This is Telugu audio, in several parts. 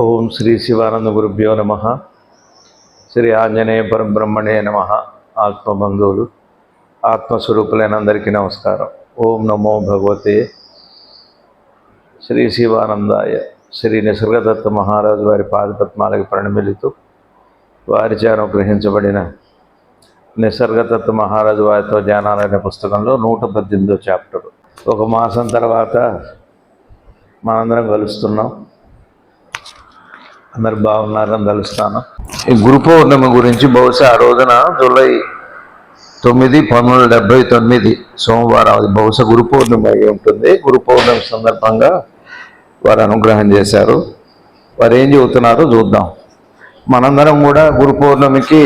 ఓం శ్రీ శివానంద గురుభ్యో నమ. శ్రీ ఆంజనేయ పరబ్రహ్మణే నమ. ఆత్మబంధువులు ఆత్మస్వరూపులైన అందరికీ నమస్కారం. ఓం నమో భగవతే శ్రీ శివానందాయ. శ్రీ నిసర్గదత్త మహారాజు వారి పాదపద్మాలకి ప్రణమిలుతూ వారిచే అనుగ్రహించబడిన నిసర్గదత్త మహారాజు వారితో ధ్యానాలనే పుస్తకంలో 118వ చాప్టర్. ఒక మాసం తర్వాత మనందరం కలుస్తున్నాం. అందరు బాగున్నారని కలుస్తాను. ఈ గురు పౌర్ణమి గురించి బహుశా ఆ రోజున జూలై 9, 1979 సోమవారం, అది బహుశా గురు పౌర్ణమి అయి ఉంటుంది. గురు పౌర్ణమి సందర్భంగా వారు అనుగ్రహం చేశారు. వారు ఏం చెబుతున్నారో చూద్దాం. మనందరం కూడా గురు పౌర్ణమికి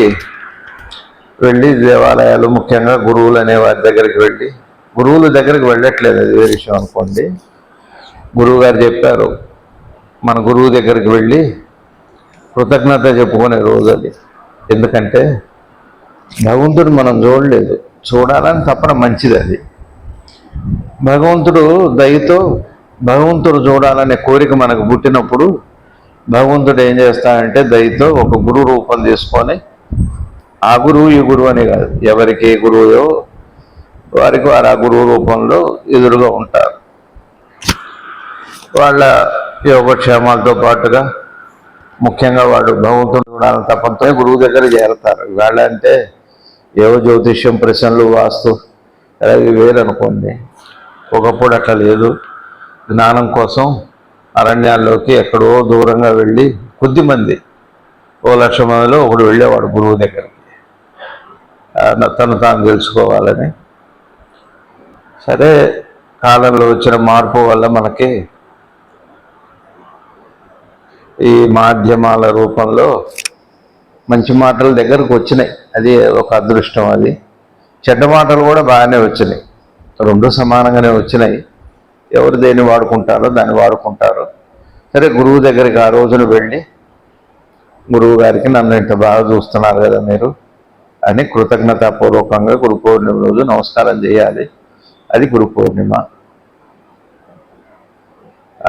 వెళ్ళి దేవాలయాలు, ముఖ్యంగా గురువులు అనే వారి దగ్గరికి వెళ్ళి, గురువుల దగ్గరికి వెళ్ళట్లేదు, అది వేరే విషయం అనుకోండి. గురువు గారు చెప్పారు, మన గురువు దగ్గరికి వెళ్ళి కృతజ్ఞత చెప్పుకునే రోజు అది. ఎందుకంటే భగవంతుడు మనం చూడలేదు, చూడాలని తప్పన మంచిది. అది భగవంతుడు దయతో భగవంతుడు చూడాలనే కోరిక మనకు పుట్టినప్పుడు భగవంతుడు ఏం చేస్తాడంటే దయతో ఒక గురువు రూపం తీసుకొని, ఆ గురువు ఈ గురువు అని కాదు, ఎవరికి ఏ గురువో వారికి వారు ఆ గురువు రూపంలో ఎదురుగా ఉంటారు. వాళ్ళ యోగక్షేమాలతో పాటుగా ముఖ్యంగా వాడు భగవంతుడు చూడాలని తప్పంతో గురువు దగ్గర చేరతారు. ఇవాళ అంటే ఏవో జ్యోతిష్యం, ప్రశ్నలు, వాస్తు అవి వేరు అనుకోండి. ఒకప్పుడు అట్లా లేదు. జ్ఞానం కోసం అరణ్యాల్లోకి ఎక్కడో దూరంగా వెళ్ళి కొద్దిమంది, 1,00,000 మందిలో ఒకడు వెళ్ళేవాడు గురువు దగ్గరికి, తను తాను తెలుసుకోవాలని. సరే, కాలంలో వచ్చిన మార్పు వల్ల మనకి ఈ మాధ్యమాల రూపంలో మంచి మాటల దగ్గరకు వచ్చినాయి. అది ఒక అదృష్టం. అది చెడ్డ మాటలు కూడా బాగానే వచ్చినాయి, రెండు సమానంగానే వచ్చినాయి. ఎవరు దేన్ని వాడుకుంటారో దాన్ని వాడుకుంటారు. సరే, గురువు దగ్గరికి ఆ రోజున వెళ్ళి, గురువు గారికి నన్ను ఇంత బాగా చూస్తున్నారు కదా మీరు అని కృతజ్ఞతాపూర్వకంగా గురు పౌర్ణమి రోజు నమస్కారం చేయాలి. అది గురు పౌర్ణిమ.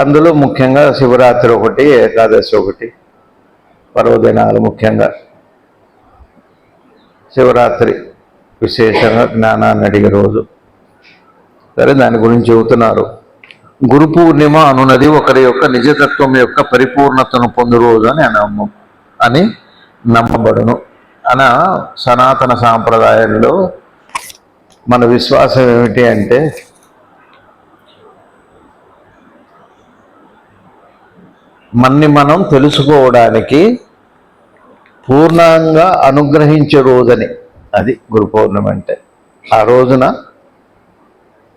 అందులో ముఖ్యంగా శివరాత్రి ఒకటి, ఏకాదశి ఒకటి, పర్వదినాలు. ముఖ్యంగా శివరాత్రి విశేషంగా జ్ఞానాన్ని అడిగే రోజు. సరే, దాని గురించి చెబుతున్నారు. గురు పూర్ణిమ అనున్నది ఒకరి యొక్క నిజతత్వం యొక్క పరిపూర్ణతను పొందు రోజు అని నమ్మబడును అన సనాతన సాంప్రదాయంలో మన విశ్వాసం ఏమిటి అంటే, మన్ని మనం తెలుసుకోవడానికి పూర్ణంగా అనుగ్రహించే రోజని. అది గురు పౌర్ణమి అంటే. ఆ రోజున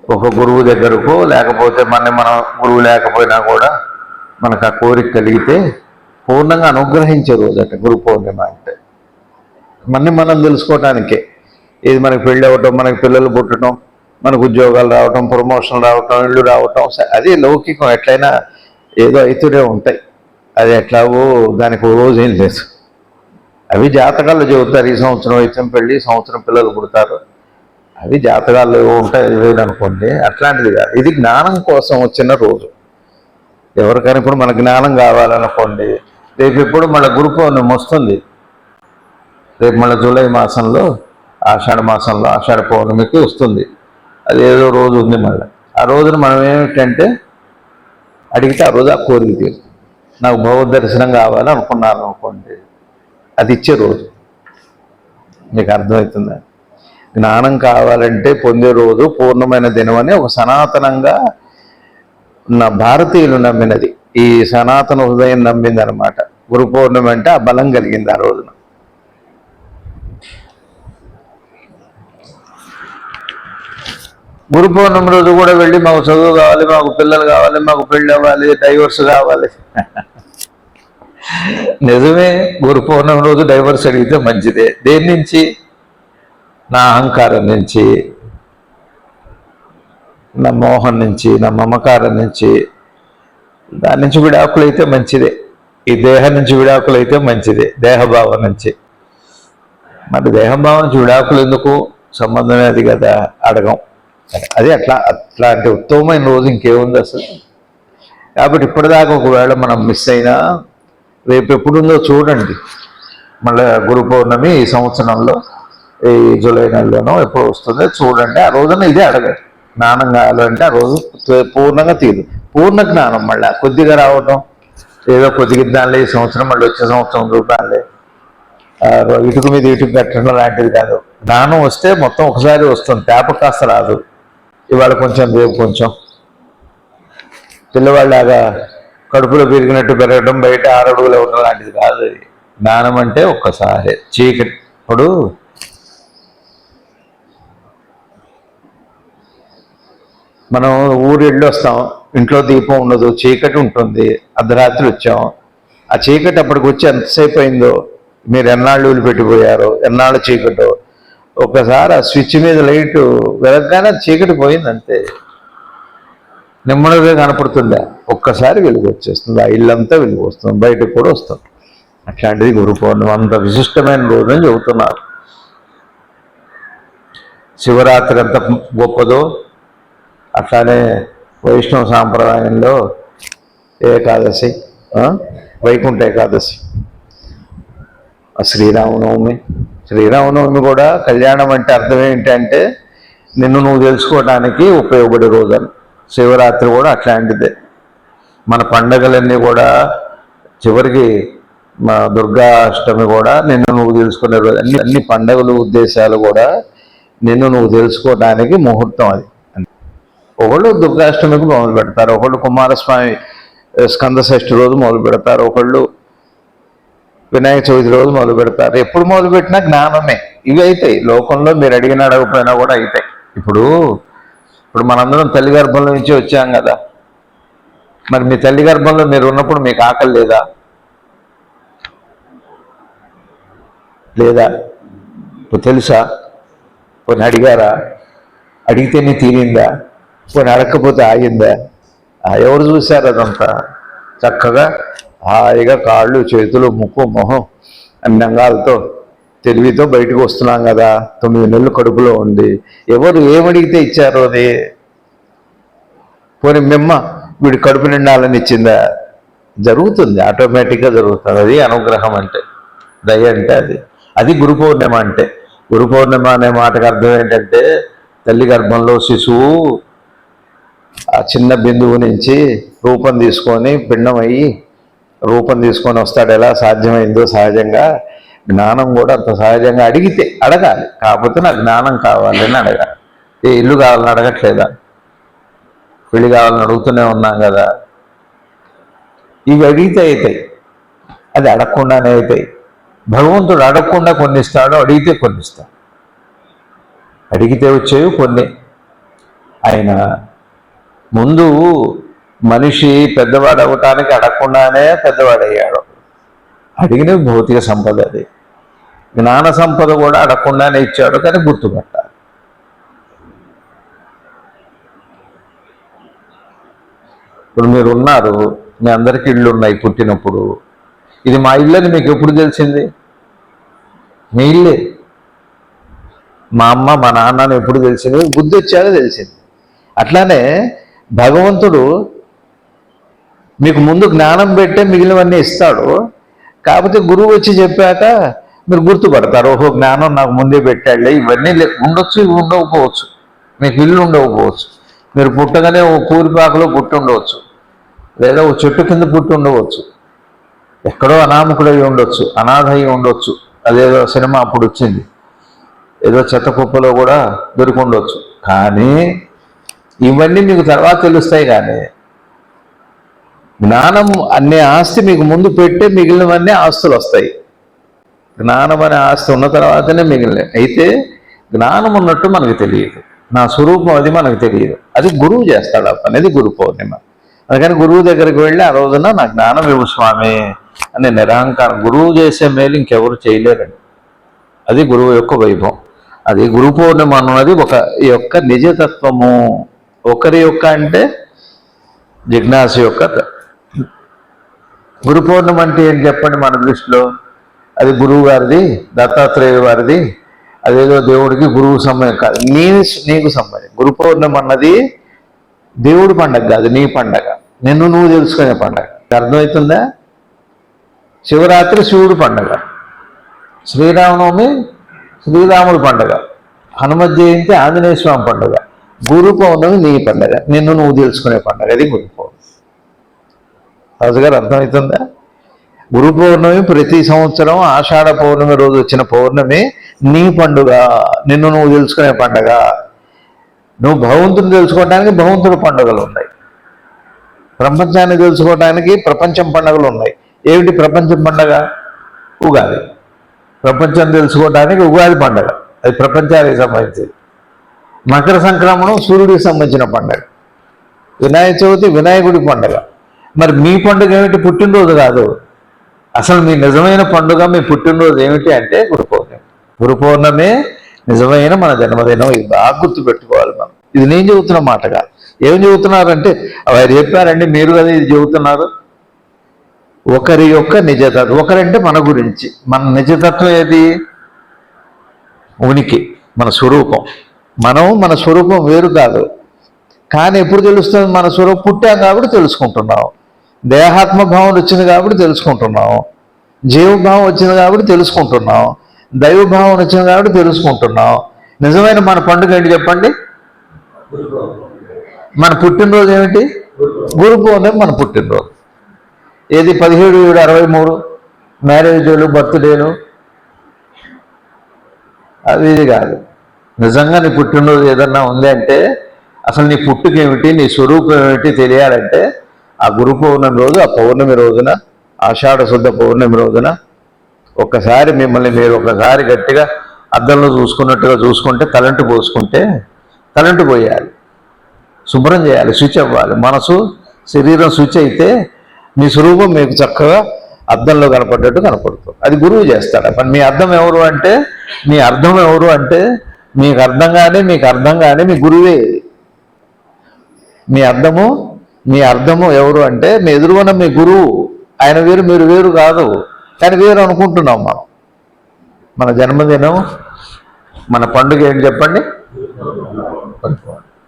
ఒక గురువు దగ్గరకు, లేకపోతే మనం గురువు లేకపోయినా కూడా మనకు ఆ కోరిక కలిగితే పూర్ణంగా అనుగ్రహించే రోజు అంటే గురు పౌర్ణిమ అంటే. మన్ని మనం తెలుసుకోవటానికే. ఇది మనకి పెళ్ళి అవ్వటం, మనకి పిల్లలు పుట్టడం, మనకు ఉద్యోగాలు రావటం, ప్రమోషన్ రావటం, ఇళ్ళు రావటం, అది లౌకికం. ఎట్లయినా ఏదో అవుతూనే ఉంటాయి. అది ఎట్లాగో దానికి ఓ రోజు ఏం లేదు. అవి జాతకాల్లో చెబుతారు. ఈ సంవత్సరం అయితే పెళ్ళి, సంవత్సరం పిల్లలు పుడతారు, అవి జాతకాల్లో ఉంటాయి. లేదు అనుకోండి, అట్లాంటిది కాదు. ఇది జ్ఞానం కోసం వచ్చిన రోజు. ఎవరికైనా ఇప్పుడు మన జ్ఞానం కావాలనుకోండి, రేపు ఎప్పుడు మళ్ళీ గురు పౌర్ణమి వస్తుంది. రేపు మళ్ళీ జూలై మాసంలో, ఆషాఢ మాసంలో ఆషాఢ పౌర్ణమికి వస్తుంది. అది ఏదో రోజు ఉంది. మళ్ళీ ఆ రోజున మనం ఏమిటంటే అడిగితే ఆ రోజు ఆ కోరిక తీరుతుంది. నాకు భగవద్ దర్శనం కావాలి అనుకున్నాను అనుకోండి, అది ఇచ్చే రోజు. మీకు అర్థమవుతుందా? జ్ఞానం కావాలంటే పొందే రోజు పూర్ణమైన దినం అని ఒక సనాతనంగా నా భారతీయులు నమ్మినది. ఈ సనాతన హృదయం నమ్మింది అనమాట. గురు పౌర్ణమి అంటే ఆ బలం కలిగింది ఆ రోజున. గురు పౌర్ణమి రోజు కూడా వెళ్ళి మాకు చదువు కావాలి, మాకు పిల్లలు కావాలి, మాకు పెళ్ళి అవ్వాలి, డైవర్స్ కావాలి. నిజమే, గురు పౌర్ణమి రోజు డైవర్స్ అడిగితే మంచిదే. దేని నుంచి? నా అహంకారం నుంచి, నా మోహం నుంచి, నా మమకారం నుంచి, దాని నుంచి విడాకులు అయితే మంచిదే. ఈ దేహం నుంచి విడాకులు అయితే మంచిదే, దేహభావం నుంచి. మరి దేహభావం నుంచి విడాకులు ఎందుకు? సంబంధమే అది కదా, అడగం. అది అట్లాంటి ఉత్తమమైన రోజు ఇంకేముంది అసలు. కాబట్టి ఇప్పటిదాకా ఒకవేళ మనం మిస్ అయినా రేపు ఎప్పుడుందో చూడండి. మళ్ళీ గురు పౌర్ణమి ఈ సంవత్సరంలో ఈ జూలై నెలలోనో ఎప్పుడు వస్తుందో చూడండి. ఆ రోజున ఇదే అడగండి, జ్ఞానం కావాలంటే ఆ రోజు పూర్ణంగా తీరు. పూర్ణ జ్ఞానం మళ్ళీ కొద్దిగా రావటం, ఏదో కొద్దిగా ఇద్దాంలే ఈ సంవత్సరం, మళ్ళీ వచ్చే సంవత్సరం చూడాలి, ఇటుక మీద ఇటుకు కట్టడం లాంటిది కాదు. జ్ఞానం వస్తే మొత్తం ఒకసారి వస్తుంది, తేప కాస్త రాదు. ఇవాళ కొంచెం రేపు కొంచెం. పిల్లవాళ్ళలాగా కడుపులో పెరిగినట్టు పెరగడం, బయట 6 అడుగులు ఇవ్వడం లాంటిది కాదు. జ్ఞానం అంటే ఒక్కసారి చీకటి. ఇప్పుడు మనం ఊరు వెళ్ళి వస్తాం, ఇంట్లో దీపం ఉండదు, చీకటి ఉంటుంది. అర్ధరాత్రి వచ్చాం, ఆ చీకటి అప్పటికి వచ్చి ఎంతసేపు అయిందో, మీరు ఎన్నాళ్ళు వదిలిపెట్టిపోయారో, ఎన్నాళ్ళు చీకటో. ఒకసారి ఆ స్విచ్ మీద లైట్ వెలగగానే చీకటి పోయింది అంతే, నెమ్మదిగా కనపడుతుందా, ఒక్కసారి వెలుగు వచ్చేస్తుంది, ఆ ఇల్లంతా వెలుగు వస్తుంది, బయటకు కూడా వస్తుంది. అట్లాంటిది గురు పౌర్ణమి అంత విశిష్టమైన రోజు అని చెబుతున్నారు. శివరాత్రి ఎంత గొప్పదో అట్లానే వైష్ణవ సాంప్రదాయంలో ఏకాదశి, వైకుంఠ ఏకాదశి, శ్రీరామనవమి కూడా కళ్యాణం అంటే అర్థం ఏంటంటే నిన్ను నువ్వు తెలుసుకోవడానికి ఉపయోగపడే రోజు అని. శివరాత్రి కూడా అట్లాంటిదే. మన పండగలన్నీ కూడా చివరికి మా దుర్గాష్టమి కూడా నిన్ను నువ్వు తెలుసుకునే రోజు. అన్ని పండగలు ఉద్దేశాలు కూడా నిన్ను నువ్వు తెలుసుకోవడానికి ముహూర్తం అది. ఒకళ్ళు దుర్గాష్టమికి మొదలు పెడతారు, ఒకళ్ళు కుమారస్వామి స్కంద షష్ఠి రోజు మొదలు పెడతారు, ఒకళ్ళు వినాయక చవితి రోజు మొదలు పెడతారు. ఎప్పుడు మొదలుపెట్టినా జ్ఞానమే. ఇవి అవుతాయి లోకంలో, మీరు అడిగిన అడగపోయినా కూడా అవుతాయి. ఇప్పుడు మనందరం తల్లి గర్భంలో నుంచి వచ్చాం కదా, మరి మీ తల్లి గర్భంలో మీరు ఉన్నప్పుడు మీకు ఆకలి లేదా ఇప్పుడు తెలుసా? కొన్ని అడిగారా? అడిగితే నీ తీరిందా? కొన్ని అడగకపోతే ఆగిందా? ఎవరు చూశారు? అదంతా చక్కగా హాయిగా కాళ్ళు చేతులు ముక్కు మొహం అన్ని అంగాలతో తెలివితో బయటకు వస్తున్నాం కదా, 9 నెలలు కడుపులో ఉండి. ఎవరు ఏమడిగితే ఇచ్చారో అది. పోనీ మిమ్మ వీడి కడుపు నిండాలని ఇచ్చిందా? జరుగుతుంది, ఆటోమేటిక్గా జరుగుతుంది. అది అనుగ్రహం అంటే, దయ అంటే అది గురు పౌర్ణిమ అంటే. గురు పౌర్ణిమ అనే మాటకు అర్థం ఏంటంటే తల్లి గర్భంలో శిశువు ఆ చిన్న బిందువు నుంచి రూపం తీసుకొని పిండం అయ్యి రూపం తీసుకొని వస్తాడు. ఎలా సాధ్యమైందో సహజంగా జ్ఞానం కూడా అంత సహజంగా అడగాలి. కాకపోతే నాకు జ్ఞానం కావాలని అడగాలి. ఏ ఇల్లు కావాలని అడగట్లేదా? పెళ్లి కావాలని అడుగుతూనే ఉన్నాం కదా. ఇవి అడిగితే అవుతాయి, అది అడగకుండానే అవుతాయి. భగవంతుడు అడగకుండా కొన్ని ఇస్తాడు, అడిగితే కొన్ని ఇస్తాడు. అడిగితే వచ్చేవి కొన్ని. ఆయన ముందు మనిషి పెద్దవాడు అవ్వటానికి అడగకుండానే పెద్దవాడయ్యాడు. అడిగినవి భౌతిక సంపద. అది జ్ఞాన సంపద కూడా అడగకుండానే ఇచ్చాడు, కానీ గుర్తుపట్టాలి. ఇప్పుడు మీరు ఉన్నారు, మీ అందరికీ ఇళ్ళు ఉన్నాయి. పుట్టినప్పుడు ఇది మా ఇల్లు అని మీకు ఎప్పుడు తెలిసింది? మీ ఇల్లే. మా అమ్మ మా నాన్నని ఎప్పుడు తెలిసింది? బుద్ధి వచ్చాక తెలిసింది. అట్లానే భగవంతుడు మీకు ముందు జ్ఞానం పెట్టే మిగిలినవన్నీ ఇస్తాడు. కాకపోతే గురువు వచ్చి చెప్పాక మీరు గుర్తుపడతారు, ఓహో జ్ఞానం నాకు ముందే పెట్టాడులే. ఇవన్నీ ఉండొచ్చు, ఇవి ఉండకపోవచ్చు. మీకు ఇల్లు ఉండకపోవచ్చు, మీరు పుట్టగానే ఓ పూరిపాకలో పుట్టి ఉండవచ్చు, లేదా ఓ చెట్టు కింద పుట్టి ఉండవచ్చు, ఎక్కడో అనామకుడై ఉండొచ్చు, అనాథ అయి ఉండొచ్చు. అదేదో సినిమా అప్పుడు వచ్చింది, ఏదో చెత్త కుప్పలో కూడా దొరికి ఉండొచ్చు. కానీ ఇవన్నీ మీకు తర్వాత తెలుస్తాయి. కానీ జ్ఞానం అనే ఆస్తి మీకు ముందు పెట్టే మిగిలినవన్నీ ఆస్తులు వస్తాయి. జ్ఞానం అనే ఆస్తి ఉన్న తర్వాతనే మిగిలిన. అయితే జ్ఞానం ఉన్నట్టు మనకు తెలియదు, నా స్వరూపం అది మనకు తెలియదు. అది గురువు చేస్తాడు ఆ పని. అది గురు పౌర్ణిమ. అందుకని గురువు దగ్గరికి వెళ్ళి ఆ రోజున నా జ్ఞానం ఇవ్వు స్వామి అనే నిరహంకారం. గురువు చేసే మేలు ఇంకెవరు చేయలేరండి. అది గురువు యొక్క వైభవం. అది గురు పౌర్ణిమ అన్నది ఒక యొక్క నిజతత్వము. ఒకరి యొక్క అంటే జిజ్ఞాస యొక్క. గురు పౌర్ణిమ అంటే ఏం చెప్పండి మన దృష్టిలో? అది గురువు గారిది, దత్తాత్రేయ వారిది, అదేదో దేవుడికి గురువు సమయం కాదు, నీకు సమయం. గురు పౌర్ణమి అన్నది దేవుడి పండగ కాదు, నీ పండగ, నిన్ను నువ్వు తెలుసుకునే పండగ. అర్థమవుతుందా? శివరాత్రి శివుడు పండగ, శ్రీరామనవమి శ్రీరాముడు పండగ, హనుమత్ జయంతి ఆంజనేయ స్వామి పండుగ, గురు పౌర్ణమి నీ పండగ, నిన్ను నువ్వు తెలుసుకునే పండగ. అది గురు పౌర్ణమి. రాజుగారు అర్థమవుతుందా? గురు పౌర్ణమి ప్రతి సంవత్సరం ఆషాఢ పౌర్ణమి రోజు వచ్చిన పౌర్ణమి నీ పండుగ, నిన్ను నువ్వు తెలుసుకునే పండగ. నువ్వు భగవంతుని తెలుసుకోవడానికి భగవంతుడి పండుగలు ఉన్నాయి, ప్రపంచాన్ని తెలుసుకోవడానికి ప్రపంచం పండుగలు ఉన్నాయి. ఏమిటి ప్రపంచం పండగ? ఉగాది. ప్రపంచం తెలుసుకోవడానికి ఉగాది పండగ, అది ప్రపంచానికి సంబంధించింది. మకర సంక్రమణం సూర్యుడికి సంబంధించిన పండగ. వినాయక చవితి వినాయకుడి పండగ. మరి మీ పండుగ ఏమిటి? పుట్టినరోజు కాదు. అసలు మీ నిజమైన పండుగ, మీ పుట్టినరోజు ఏమిటి అంటే గురు పౌర్ణమి. గురు పౌర్ణమే నిజమైన మన జన్మదినం. ఇది బాగా గుర్తుపెట్టుకోవాలి మనం. ఇది నేను చెబుతున్న మాట కాదు. ఏం చెబుతున్నారంటే వారు చెప్పారండి, మీరు కదా ఇది చెబుతున్నారు. ఒకరి యొక్క నిజతత్వం, ఒకరంటే మన గురించి. మన నిజతత్వం ఏది? ఉనికి, మన స్వరూపం. మన స్వరూపం వేరు కాదు. కానీ ఎప్పుడు తెలుస్తుంది మన స్వరూపం? పుట్టాం కాబట్టి తెలుసుకుంటున్నాం. దేహాత్మ భావం వచ్చింది కాబట్టి తెలుసుకుంటున్నాం. జీవభావం వచ్చింది కాబట్టి తెలుసుకుంటున్నాం. దైవభావం వచ్చింది కాబట్టి తెలుసుకుంటున్నాం. నిజమైన మన పండుగ ఏంటి చెప్పండి? మన పుట్టినరోజు ఏమిటి? గురు పౌర్ణమి మన పుట్టినరోజు. ఏది 17/7/63 మ్యారేజ్ డేలు, బర్త్డేలు, అది ఇది కాదు. నిజంగా నీ పుట్టినరోజు ఏదన్నా ఉంది అంటే అసలు నీ పుట్టుక ఏమిటి, నీ స్వరూపం ఏమిటి తెలియాలంటే ఆ గురు పౌర్ణమి రోజు, ఆ పౌర్ణమి రోజున, ఆషాఢ శుద్ధ పౌర్ణమి రోజున ఒక్కసారి మిమ్మల్ని మీరు ఒకసారి గట్టిగా అద్దంలో చూసుకున్నట్టుగా చూసుకుంటే, తలంటు పోసుకుంటే, తలంటు పోయాలి, శుభ్రం చేయాలి, శుచి అవ్వాలి. మనసు శరీరం శుచి అయితే మీ స్వరూపం మీకు చక్కగా అద్దంలో కనపడ్డట్టు కనపడుతుంది. అది గురువు చేస్తాడు. పని మీ అర్థం ఎవరు అంటే, మీ అర్థం ఎవరు అంటే మీకు అర్థం కానీ మీ గురువే. మీ అర్థము ఎవరు అంటే మీ ఎదురున్న మీ గురువు. ఆయన వేరు, మీరు వేరు కాదు. కానీ వేరు అనుకుంటున్నాం మనం. మన జన్మదినం, మన పండుగ ఏంటి చెప్పండి?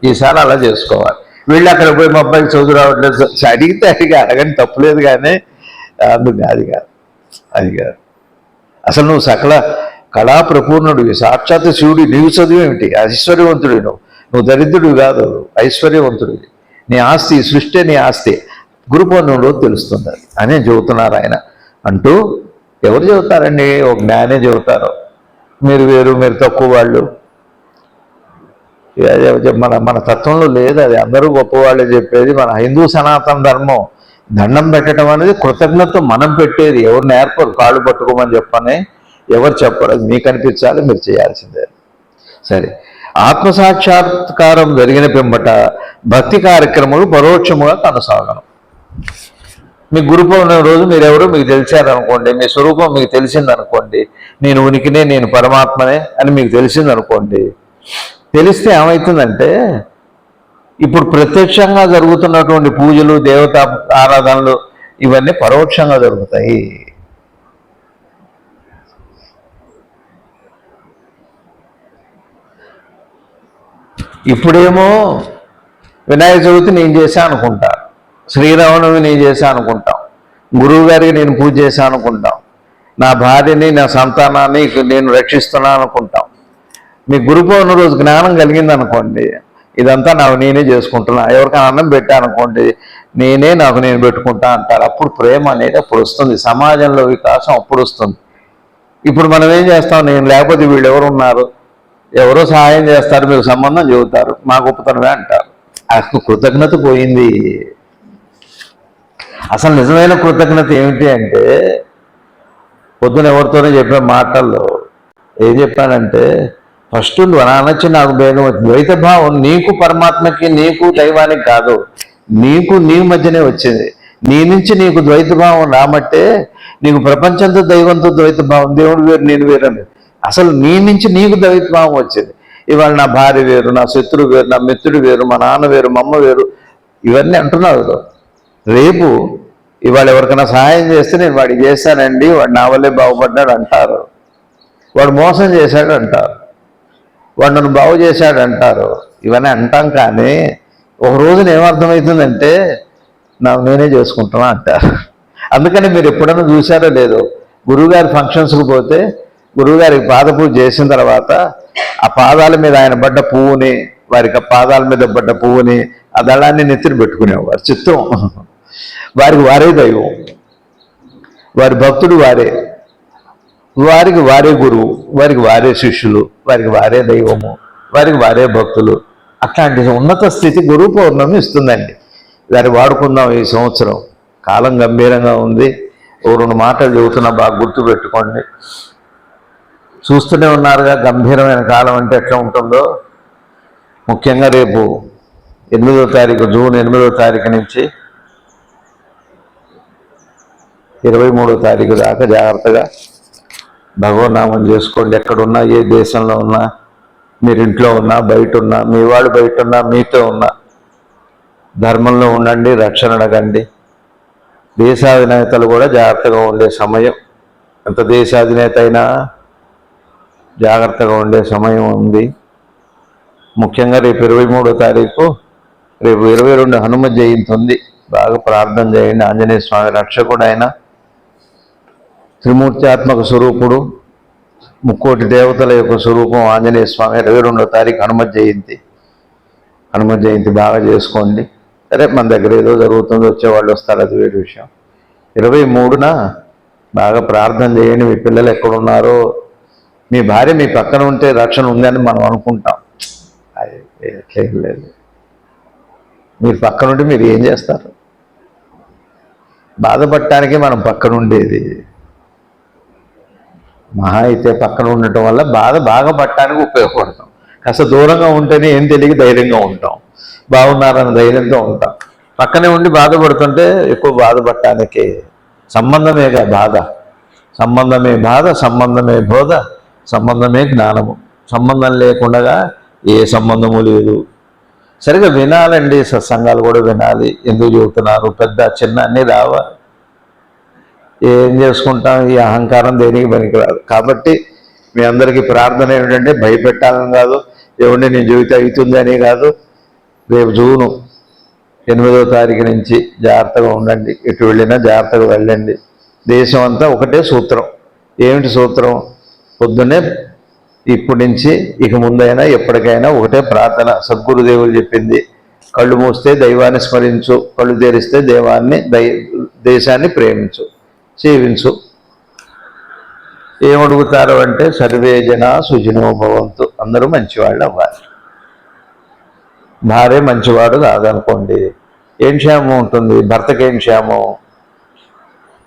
ఈసారి అలా చేసుకోవాలి. వీళ్ళు అక్కడ పోయి మా అబ్బాయికి చదువు రావట్లేదు అడిగితే అడగని తప్పులేదు, కానీ అందుకు అది కాదు. అసలు నువ్వు సకల కళా ప్రపూర్ణుడివి, సాక్షాత్ శివుడి. నీవు చదివేమిటి? ఐశ్వర్యవంతుడి. నువ్వు దరిద్రుడివి కాదు, ఐశ్వర్యవంతుడివి. నీ ఆస్తి, సృష్టి నీ ఆస్తి. గురు పౌర్ణమిలో తెలుస్తుంది అది అని చెబుతున్నారు ఆయన. అంటూ ఎవరు చెబుతారండి? ఒక జ్ఞానే చెబుతారు. మీరు వేరు, మీరు తక్కువ వాళ్ళు. మన తత్వంలో లేదు అది. అందరూ గొప్పవాళ్ళే చెప్పేది. మన హిందూ సనాతన ధర్మం దండం పెట్టడం అనేది కృతజ్ఞత మనం పెట్టేది. ఎవరు నేర్పరు, కాళ్ళు పట్టుకోమని చెప్పని ఎవరు చెప్పరు. అది మీకు అనిపించాలి, మీరు చేయాల్సిందే. సరే, ఆత్మసాక్షాత్కారం జరిగిన పిమ్మట భక్తి కార్యక్రమాలు పరోక్షముగా కొనసాగడం. మీ గురు పౌర్ణమి రోజు మీరెవరో మీకు తెలిసారనుకోండి, మీ స్వరూపం మీకు తెలిసిందనుకోండి, నేను ఉనికినే, నేను పరమాత్మనే అని మీకు తెలిసిందనుకోండి. తెలిస్తే ఏమవుతుందంటే ఇప్పుడు ప్రత్యక్షంగా జరుగుతున్నటువంటి పూజలు, దేవతా ఆరాధనలు ఇవన్నీ పరోక్షంగా జరుగుతాయి. ఇప్పుడేమో వినాయక చవితి నేను చేశాను అనుకుంటా, శ్రీరామనవమి నేను చేశాను అనుకుంటాం, గురువు గారికి నేను పూజ చేశాను అనుకుంటాం, నా భార్యని, నా సంతానాన్ని నేను రక్షిస్తున్నాను అనుకుంటాం. మీ గురు పౌర్ణమి రోజు జ్ఞానం కలిగిందనుకోండి, ఇదంతా నేనే చేసుకుంటున్నా. ఎవరికైనా అన్నం పెట్టానుకోండి, నాకు నేను పెట్టుకుంటా అంటారు. అప్పుడు ప్రేమ అనేది అప్పుడు వస్తుంది, సమాజంలో వికాసం అప్పుడు వస్తుంది. ఇప్పుడు మనం ఏం చేస్తాం? నేను లేకపోతే వీళ్ళు ఎవరు ఉన్నారు, ఎవరో సహాయం చేస్తారు, మీకు సంబంధం చెబుతారు, మా గొప్పతనమే అంటారు. అసలు కృతజ్ఞత పోయింది. అసలు నిజమైన కృతజ్ఞత ఏమిటి అంటే, పొద్దున ఎవరితోనే చెప్పిన మాటల్లో ఏం చెప్పానంటే, ఫస్ట్ అనొచ్చి నాకు భేదం వచ్చింది. ద్వైత భావం నీకు పరమాత్మకి, నీకు దైవానికి కాదు, నీ మధ్యనే వచ్చింది. నీ నుంచి నీకు ద్వైత భావం రామట్టే నీకు ప్రపంచంతో దైవంతో ద్వైత భావం, దేవుడు వేరు నేను వేరు అని. అసలు నీ నుంచి నీకు ద్వైత భావం వచ్చింది. ఇవాళ నా భార్య వేరు, నా శత్రువు వేరు, నా మిత్రుడు వేరు, మా నాన్న వేరు, మా అమ్మ వేరు, ఇవన్నీ అంటున్నావు. రేపు ఇవాళ ఎవరికైనా సహాయం చేస్తే నేను వాడికి చేశానండి, వాడు నా వల్లే బాగుపడ్డాడు అంటారు, వాడు మోసం చేశాడు అంటారు, వాడు నన్ను బాగు చేశాడు అంటారు. ఇవన్నీ అంటాం. కానీ ఒక రోజున ఏమర్థమవుతుందంటే నేనే చేసుకుంటున్నా అంటారు. అందుకని మీరు ఎప్పుడైనా చూసారో లేదో, గురువుగారి ఫంక్షన్స్కి పోతే గురువుగారికి పాద పూజ చేసిన తర్వాత ఆ పాదాల మీద ఆయన పడ్డ పువ్వుని, వారికి ఆ పాదాల మీద పడ్డ పువ్వుని, ఆ దళాన్ని నెత్తిన పెట్టుకునేవారు. చిత్తం. వారికి వారే దైవం, వారి భక్తుడు వారే, వారికి వారే గురువు, వారికి వారే శిష్యులు, వారికి వారే దైవము, వారికి వారే భక్తులు. అట్లాంటి ఉన్నత స్థితి గురు పౌర్ణమి ఇస్తుందండి. దాన్ని వాడుకుందాం ఈ సంవత్సరం. కాలం గంభీరంగా ఉంది. ఓ 2 మాటలు చెబుతున్నా, బాగా గుర్తుపెట్టుకోండి. చూస్తూనే ఉన్నారుగా గంభీరమైన కాలం అంటే ఎట్లా ఉంటుందో. ముఖ్యంగా రేపు 8వ తారీఖు, జూన్ 8వ తారీఖు నుంచి 23వ తారీఖు దాకా జాగ్రత్తగా భగవన్నామం చేసుకోండి. ఎక్కడున్నా, ఏ దేశంలో ఉన్నా, మీరు ఇంట్లో ఉన్నా, బయట ఉన్నా, మీ వాళ్ళు బయట ఉన్నా, మీతో ఉన్నా, ధర్మంలో ఉండండి, రక్షణ అడగండి. దేశాధినేతలు కూడా జాగ్రత్తగా ఉండే సమయం. ఎంత దేశాధినేత అయినా జాగ్రత్తగా ఉండే సమయం ఉంది. ముఖ్యంగా రేపు 23వ తారీఖు, రేపు 22 హనుమ జయంతి ఉంది. బాగా ప్రార్థన చేయండి. ఆంజనేయ స్వామి రక్షకుడు, ఆయన త్రిమూర్త్యాత్మక స్వరూపుడు, ముక్కోటి దేవతల యొక్క స్వరూపం ఆంజనేయ స్వామి. 22వ తారీఖు హనుమ జయంతి. హనుమ జయంతి బాగా చేసుకోండి. సరే, మన దగ్గర ఏదో జరుగుతుందో, వచ్చేవాళ్ళు వస్తారు, అది వేరే విషయం. 23న బాగా ప్రార్థన చేయండి. మీ పిల్లలు ఎక్కడున్నారో, మీ భార్య మీ పక్కన ఉంటే రక్షణ ఉందని మనం అనుకుంటాం. అది ఎట్లేం లేదు. మీరు పక్కన ఉంటే మీరు ఏం చేస్తారు? బాధపడటానికి మనం పక్కన ఉండేది. మహా అయితే పక్కన ఉండటం వల్ల బాగా పట్టడానికి ఉపయోగపడతాం. కాస్త దూరంగా ఉంటేనే ఏం తెలియక ధైర్యంగా ఉంటాం, బాగున్నారన్న ధైర్యంతో ఉంటాం. పక్కనే ఉండి బాధపడుతుంటే ఎక్కువ బాధపడటానికి. సంబంధమేగా బాధ, సంబంధమే బాధ, సంబంధమే బోధ, సంబంధమే జ్ఞానము. సంబంధం లేకుండా ఏ సంబంధము లేదు. సరిగా వినాలండి. సత్సంగాలు కూడా వినాలి. ఎందుకు చెబుతున్నారు, పెద్ద చిన్న అన్నీ రావాలి. ఏం చేసుకుంటాం, ఈ అహంకారం దేనికి పనికిరాదు. కాబట్టి మీ అందరికీ ప్రార్థన ఏమిటంటే, భయపెట్టాలని కాదు, ఏమంటే నేను జీవితం అవుతుందని కాదు. రేపు జూను 8వ తారీఖు నుంచి జాగ్రత్తగా ఉండండి. ఎటు వెళ్ళినా జాగ్రత్తగా వెళ్ళండి. దేశం అంతా ఒకటే సూత్రం. ఏమిటి సూత్రం? పొద్దున్నే ఇప్పటి నుంచి ఇక ముందైనా ఎప్పటికైనా ఒకటే ప్రార్థన. సద్గురుదేవులు చెప్పింది, కళ్ళు మూస్తే దైవాన్ని స్మరించు, కళ్ళు తెరిస్తే దేశాన్ని ప్రేమించు, సేవించు. ఏమడుగుతారు అంటే, సర్వే జన సుజనో భవంతు, అందరూ మంచివాళ్ళు అవ్వాలి. భార్య మంచివాడు కాదనుకోండి, ఏం క్షేమం ఉంటుంది? భర్తకి ఏం క్షేమం?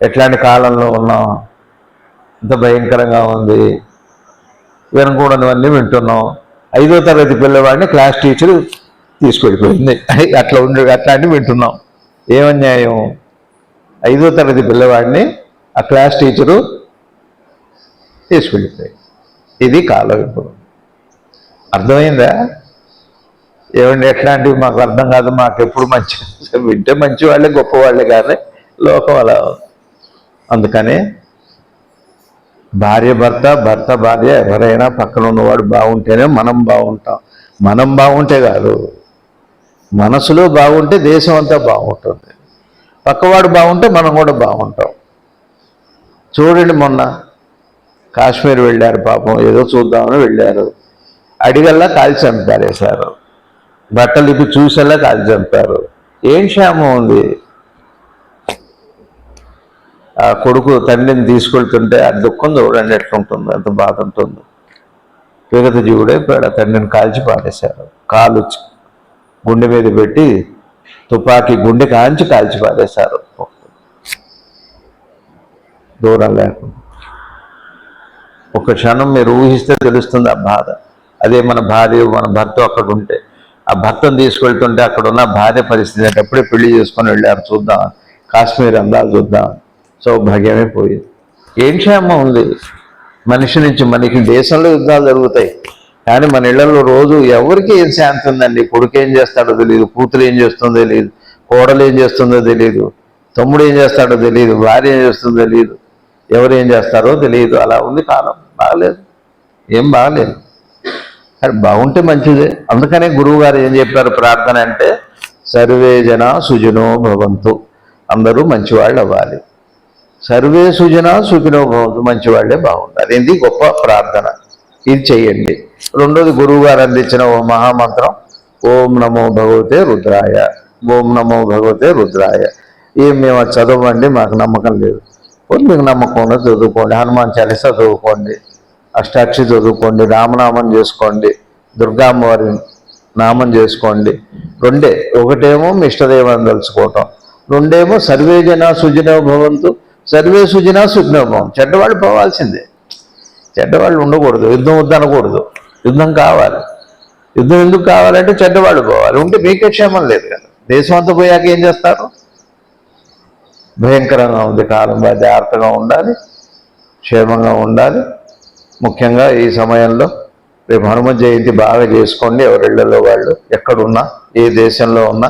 ఎట్లాంటి కాలంలో ఉన్నాం? ఇంత భయంకరంగా ఉంది. వినకూడనివన్నీ వింటున్నాం. 5వ తరగతి పిల్లవాడిని క్లాస్ టీచర్ తీసుకెళ్ళిపోయింది. అట్లాంటివి వింటున్నాం. ఏమన్యాయం? 5వ తరగతి పిల్లవాడిని ఆ క్లాస్ టీచరు తీసుకెళ్ళిపోయింది. ఇది కాలం ఇప్పుడు. అర్థమైందా? ఏమండి, ఎట్లాంటివి మాకు అర్థం కాదు, మాకు ఎప్పుడు మంచి వింటే మంచి వాళ్ళే గొప్పవాళ్ళే, కానీ లోకం అలా. అందుకనే భార్య భర్త, భర్త భార్య, ఎవరైనా పక్కన ఉన్నవాడు బాగుంటేనే మనం బాగుంటాం. మనం బాగుంటే కాదు, మనసులో బాగుంటే దేశం అంతా బాగుంటుంది. పక్కవాడు బాగుంటే మనం కూడా బాగుంటాం. చూడండి, మొన్న కాశ్మీర్ వెళ్ళారు పాపం, ఏదో చూద్దామని వెళ్ళారు. అడిగల్లా కాల్చి చంపారేశారు. బట్టలు ఇప్పి చూసేలా కాల్చి చంపారు. ఏం క్షేమం ఉంది? ఆ కొడుకు తండ్రిని తీసుకెళ్తుంటే ఆ దుఃఖం చూడండి ఎట్లుంటుందో, ఎంత బాధ ఉంటుందో. విగత జీవుడే తండ్రిని కాల్చి పారేశారు. కాలు గుండె మీద పెట్టి తుపాకీ గుండె కాల్చి పారేశారు. దూరం లేకుండా ఒక క్షణం మీరు ఊహిస్తే తెలుస్తుంది ఆ బాధ. అదే మన భార్య, మన భర్త అక్కడ ఉంటే, ఆ భర్తను తీసుకెళ్తుంటే అక్కడ ఉన్న భార్య పరిస్థితి అంటే, ఎప్పుడే పెళ్లి చేసుకొని వెళ్ళారు చూద్దాం, కాశ్మీర్ అందాలు చూద్దాం, సౌభాగ్యమే పోయింది. ఏం క్షేమం ఉంది? మనిషి నుంచి మనకి దేశంలో యుద్ధాలు జరుగుతాయి, కానీ మన ఇళ్లలో రోజు ఎవరికి ఏం శాంతి ఉందండి? కొడుకు ఏం చేస్తాడో తెలియదు, కూతురు ఏం చేస్తుందో తెలియదు, కోడలు ఏం చేస్తుందో తెలియదు, తమ్ముడు ఏం చేస్తాడో తెలియదు, భార్య ఏం చేస్తుందో తెలియదు, ఎవరు ఏం చేస్తారో తెలియదు. అలా ఉంది కాలం. బాగలేదు, ఏం బాగలేదు. అది బాగుంటే మంచిదే. అందుకనే గురువు గారు ఏం చెప్పారు ప్రార్థన అంటే, సర్వే జన సుజనో భవంతు, అందరూ మంచివాళ్ళు అవ్వాలి. సర్వే సుజన సుఖినో భవంతు, మంచి వాళ్ళే బాగుండాలి. ఇది గొప్ప ప్రార్థన. ఇది చెయ్యండి. రెండోది గురువు గారు అందించిన ఓ మహామంత్రం, ఓం నమో భగవతే రుద్రాయ, ఓం నమో భగవతే రుద్రాయ. మేము అది చదవండి, మాకు నమ్మకం లేదు. మీకు నమ్మకం ఉన్నది చదువుకోండి. హనుమాన్ చాలీసా చదువుకోండి, అష్టాక్షి చదువుకోండి, రామనామం చేసుకోండి, దుర్గామ్మవారి నామం చేసుకోండి. రెండే, ఒకటేమో మీ ఇష్టదైవాన్ని తలుచుకోవటం, రెండేమో సర్వే జన సుజనో భవంతు, సర్వే సుజన సుఖినో భవంతు. చెడ్డవాళ్ళు పోవాల్సిందే, చెడ్డవాళ్ళు ఉండకూడదు. యుద్ధం వద్దనకూడదు, యుద్ధం కావాలి. యుద్ధం ఎందుకు కావాలంటే చెడ్డవాళ్ళు పోవాలి. ఉంటే మీకే క్షేమం లేదు కదా. దేశం అంతా పోయాక ఏం చేస్తారు? భయంకరంగా ఉంది కాలం, జాగ్రత్తగా ఉండాలి, క్షేమంగా ఉండాలి. ముఖ్యంగా ఈ సమయంలో రేపు హనుమ జయంతి బాగా చేసుకోండి. ఎవరిళ్లలో వాళ్ళు ఎక్కడున్నా, ఏ దేశంలో ఉన్నా.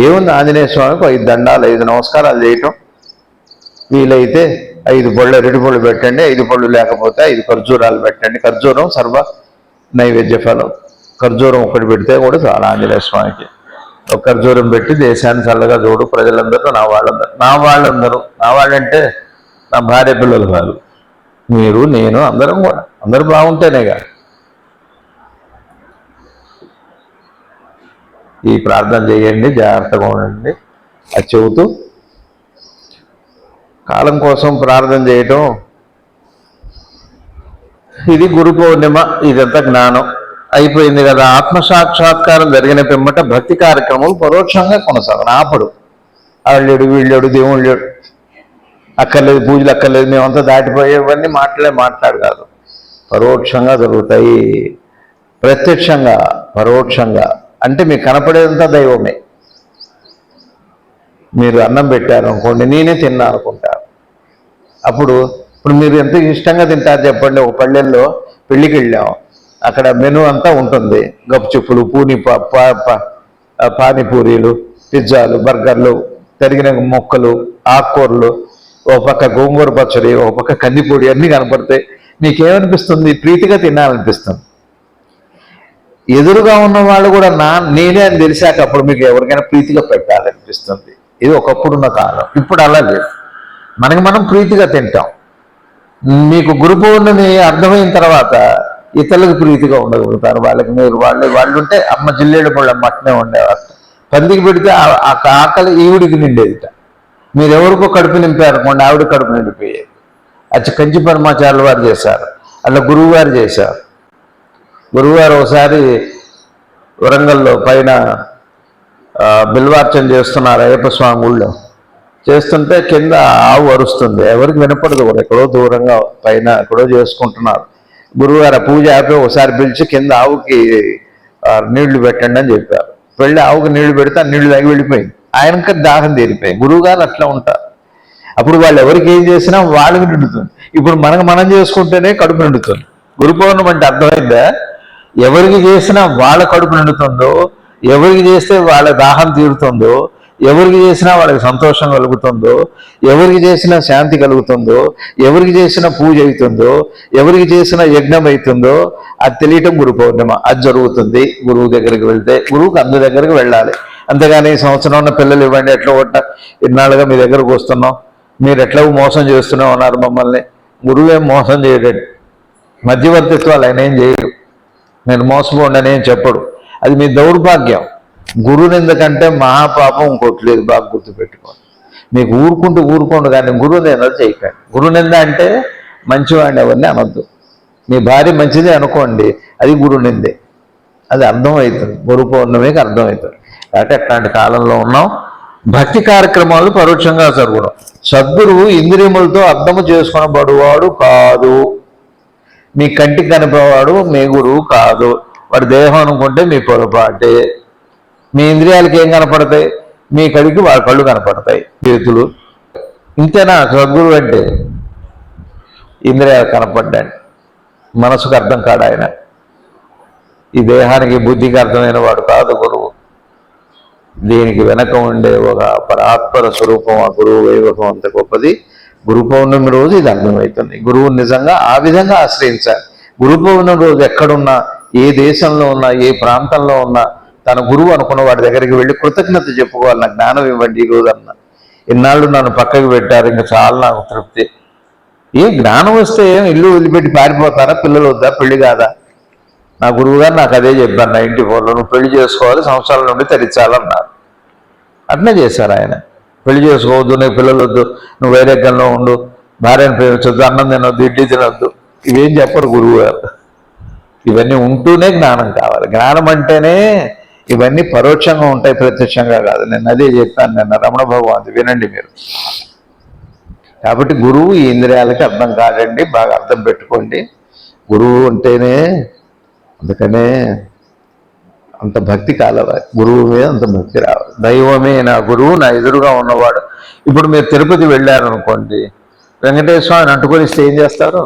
ఏముంది, ఆంజనేయ స్వామికి 5 దండాలు 5 నమస్కారాలు చేయటం. వీలైతే 5 పళ్ళు అరటి పళ్ళు పెట్టండి, 5 పళ్ళు లేకపోతే 5 ఖర్జూరాలు పెట్టండి. ఖర్జూరం సర్వ నైవేద్య ఫలం. ఖర్జూరం ఒకటి పెడితే కూడా చాలా ఆంజనేయ స్వామికి. ఒక ఖర్జూరం పెట్టి దేశాన్ని చల్లగా చూడు, ప్రజలందరూ నా వాళ్ళందరూ నా వాళ్ళంటే నా భార్య పిల్లలు కాదు, మీరు నేను అందరం కూడా, అందరూ బాగుంటేనేగా. ఈ ప్రార్థన చేయండి, జాగ్రత్తగా ఉండండి. అది చెబుతూ కాలం కోసం ప్రార్థన చేయటం, ఇది గురు పౌర్ణిమ, ఇదంతా జ్ఞానం అయిపోయింది కదా. ఆత్మసాక్షాత్కారం జరిగిన పిమ్మట భక్తి కార్యక్రమాలు పరోక్షంగా కొనసాగను. ఆపడు, వాళ్ళేడు వీళ్ళేడు దేవుళ్ళు లేడు, అక్కర్లేదు పూజలు అక్కర్లేదు, మేమంతా దాటిపోయేవన్నీ మాట్లాడు కాదు. పరోక్షంగా జరుగుతాయి. ప్రత్యక్షంగా పరోక్షంగా అంటే మీకు కనపడేదంతా దైవమే. మీరు అన్నం పెట్టారు అనుకోండి, నేనే తిన్నా అనుకుంటారు. ఇప్పుడు మీరు ఎంత ఇష్టంగా తింటారు చెప్పండి. ఒక పల్లెల్లో పెళ్ళికి వెళ్ళాం, అక్కడ మెను అంతా ఉంటుంది. గప్చుప్పులు, పానీపూరీలు, పిజ్జాలు, బర్గర్లు, తరిగిన మొక్కలు, ఆకుకూరలు, ఒక పక్క గోంగూర పచ్చడి, ఒక పక్క కందిపూడి, అన్నీ కనపడతాయి. మీకేమనిపిస్తుంది? ప్రీతిగా తినాలనిపిస్తుంది. ఎదురుగా ఉన్న వాళ్ళు కూడా నేనే అని తెలిసాక అప్పుడు మీకు ఎవరికైనా ప్రీతిగా పెట్టాలనిపిస్తుంది. ఇది ఒకప్పుడున్న కాలం. ఇప్పుడు అలా లేదు, మనం ప్రీతిగా తింటాం. మీకు గురు పౌర్ణమి అర్థమైన తర్వాత ఇతరులకు ప్రీతిగా ఉండగలుగుతారు. వాళ్ళకి వాళ్ళు ఉంటే అమ్మ జిల్లేడు పళ్ళు మట్టనే ఉండేవారు. పందికి పెడితే ఆ ఆకలి ఈవిడికి నిండేదిట. మీరు ఎవరికో కడుపు నింపారనుకోండి, ఆవిడ కడుపు నిండిపోయేది. కంచి పరమాచార్యుల వారు చేశారు, అలా గురువు గారు చేశారు. గురువుగారు ఒకసారి వరంగల్లో పైన బిల్వార్చన చేస్తున్నారు అయ్యప్ప స్వామి ఊళ్ళో. చేస్తుంటే కింద ఆవు అరుస్తుంది, ఎవరికి వినపడదు కూడా, ఎక్కడో దూరంగా పైన ఎక్కడో చేసుకుంటున్నారు. గురువుగారు పూజ ఆపి ఒకసారి పిలిచి కింద ఆవుకి నీళ్లు పెట్టండి అని చెప్పారు. వెళ్ళి ఆవుకి నీళ్లు పెడితే ఆ నీళ్లు తాగి వెళ్ళిపోయింది. ఆయనకి దాహం తీరిపోయింది. గురువుగారు అట్లా ఉంటారు. అప్పుడు వాళ్ళు ఎవరికి ఏం చేసినా వాళ్ళకి నిండుతుంది. ఇప్పుడు మనం చేసుకుంటేనే కడుపు నిండుతుంది. గురు పౌర్ణమి అంటే అర్థమైందా? ఎవరికి చేసినా వాళ్ళ కడుపు నిండుతుందో, ఎవరికి చేస్తే వాళ్ళ దాహం తీరుతుందో, ఎవరికి చేసినా వాళ్ళకి సంతోషం కలుగుతుందో, ఎవరికి చేసినా శాంతి కలుగుతుందో, ఎవరికి చేసినా పూజ అవుతుందో, ఎవరికి చేసినా యజ్ఞం అవుతుందో, అది తెలియటం గురు పౌర్ణిమ. అది జరుగుతుంది గురువు దగ్గరికి వెళ్తే. గురువుకి అందరి దగ్గరికి వెళ్ళాలి. అంతేగాని ఈ సంవత్సరం ఉన్న పిల్లలు ఇవ్వండి, ఎట్లా కొట్ట ఇన్నాళ్ళుగా మీ దగ్గరకు వస్తున్నాం, మీరు ఎట్లా మోసం చేస్తున్నాం అన్నారు మమ్మల్ని. గురువేం మోసం చేయలేడు, మధ్యవర్తిత్వాలు ఆయన ఏం చేయడు. నేను మోసపోండి అని ఏం చెప్పడు. అది మీ దౌర్భాగ్యం. గురువుని ఎందుకంటే మహాపాపం ఇంకోటి లేదు, బాగా గుర్తుపెట్టుకోండి. మీకు ఊరుకోండి కానీ గురువుని ఎందుకు చేయకండి. గురువునింద అంటే మంచివాడిని ఎవరిని అనొద్దు. మీ భార్య మంచిదే అనుకోండి, అది గురువునిందే. అది అర్థమవుతుంది, గురు పౌర్ణమికి అర్థమవుతుంది. కాబట్టి అట్లాంటి కాలంలో ఉన్నాం. భక్తి కార్యక్రమాలు పరోక్షంగా జరగడం. సద్గురువు ఇంద్రియములతో అర్థము చేసుకునబడువాడు కాదు. మీ కంటికి కనిపేవాడు మీ గురువు కాదు. వాడు దేహం అనుకుంటే మీ పొరపాటే. మీ ఇంద్రియాలకి ఏం కనపడతాయి? మీ కడికి వాడి కళ్ళు కనపడతాయి, చేతులు. ఇంతేనా సద్గురువు అంటే? ఇంద్రియాలు కనపడ్డాడు, మనసుకు అర్థం కాడు ఆయన. ఈ దేహానికి బుద్ధికి అర్థమైన వాడు కాదు గురువు. దీనికి వెనక ఉండే ఒక పరాత్పర స్వరూపం ఆ గురువు వైభవం అంత గొప్పది. గురు పౌర్ణమి రోజు ఇది అర్థమవుతుంది. గురువు నిజంగా ఆ విధంగా ఆశ్రయించాలి. గురు పౌర్ణమి రోజు ఎక్కడున్నా, ఏ దేశంలో ఉన్నా, ఏ ప్రాంతంలో ఉన్నా, తన గురువు అనుకున్న వాడి దగ్గరికి వెళ్ళి కృతజ్ఞత చెప్పుకోవాలి. నా జ్ఞానం ఇవ్వండి ఈ రోజు అన్న. ఇన్నాళ్ళు నన్ను పక్కకు పెట్టారు, ఇంకా చాలా నాకు తృప్తి. జ్ఞానం వస్తే ఇల్లు వదిలిపెట్టి పారిపోతారా? పిల్లలు వద్దా? పెళ్లి కాదా? నా గురువు గారు నాకు అదే చెప్పారు 94లో, నువ్వు పెళ్లి చేసుకోవాలి, సంవత్సరాల నుండి తరించాలన్నారు. అట్నే చేశారు ఆయన. పెళ్లి చేసుకోవద్దు, నీకు పిల్లలు వద్దు, నువ్వు వైరాగ్యంలో ఉండు, భార్యను ప్రేమించొద్దు, అన్నం తినొద్దు, ఇడ్లీ తినొద్దు, ఇవేం చెప్పరు గురువు గారు. ఇవన్నీ ఉంటూనే జ్ఞానం కావాలి. జ్ఞానం అంటేనే ఇవన్నీ పరోక్షంగా ఉంటాయి, ప్రత్యక్షంగా కాదు. నేను అదే చెప్పాను నిన్న రమణ భగవాన్, వినండి మీరు. కాబట్టి గురువు ఈ ఇంద్రియాలకి అర్థం కాదండి, బాగా అర్థం పెట్టుకోండి. గురువు అంటేనే అందుకనే అంత భక్తి కాలవాలి, గురువు మీద అంత భక్తి రావాలి. దైవమే నా గురువు, నా ఎదురుగా ఉన్నవాడు. ఇప్పుడు మీరు తిరుపతి వెళ్ళారనుకోండి, వెంకటేశ్వర స్వామిని అంటుకొనిస్తే ఏం చేస్తారు?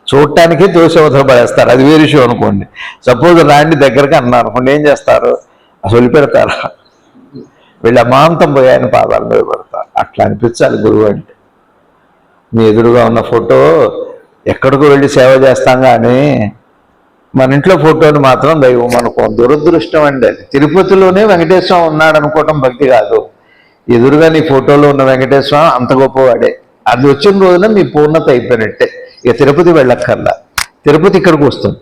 చూడటానికే తోసేవతలు పడేస్తారు, అది వేరే విషయం అనుకోండి. సపోజ్ రాండి దగ్గరకి అన్నారు అనుకోండి, ఏం చేస్తారు? అసలు వదిలిపెడతారా? వీళ్ళ అమాంతం పోయి ఆయన పాదాల మీద పడతారు. అట్లా అనిపించాలి గురువు అంటే. మీ ఎదురుగా ఉన్న ఫోటో ఎక్కడికో వెళ్ళి సేవ చేస్తాం కానీ మన ఇంట్లో ఫోటోని మాత్రం దైవం అనుకోం. దురదృష్టం అండి అది. తిరుపతిలోనే వెంకటేశ్వరం ఉన్నాడు అనుకోవటం భక్తి కాదు. ఎదురుగా నీ ఫోటోలో ఉన్న వెంకటేశ్వరం అంత గొప్పవాడే. అది వచ్చిన రోజున మీ పూర్ణత అయిపోయినట్టే. ఇక తిరుపతి వెళ్ళక్కర్లా, తిరుపతి ఇక్కడికి వస్తుంది.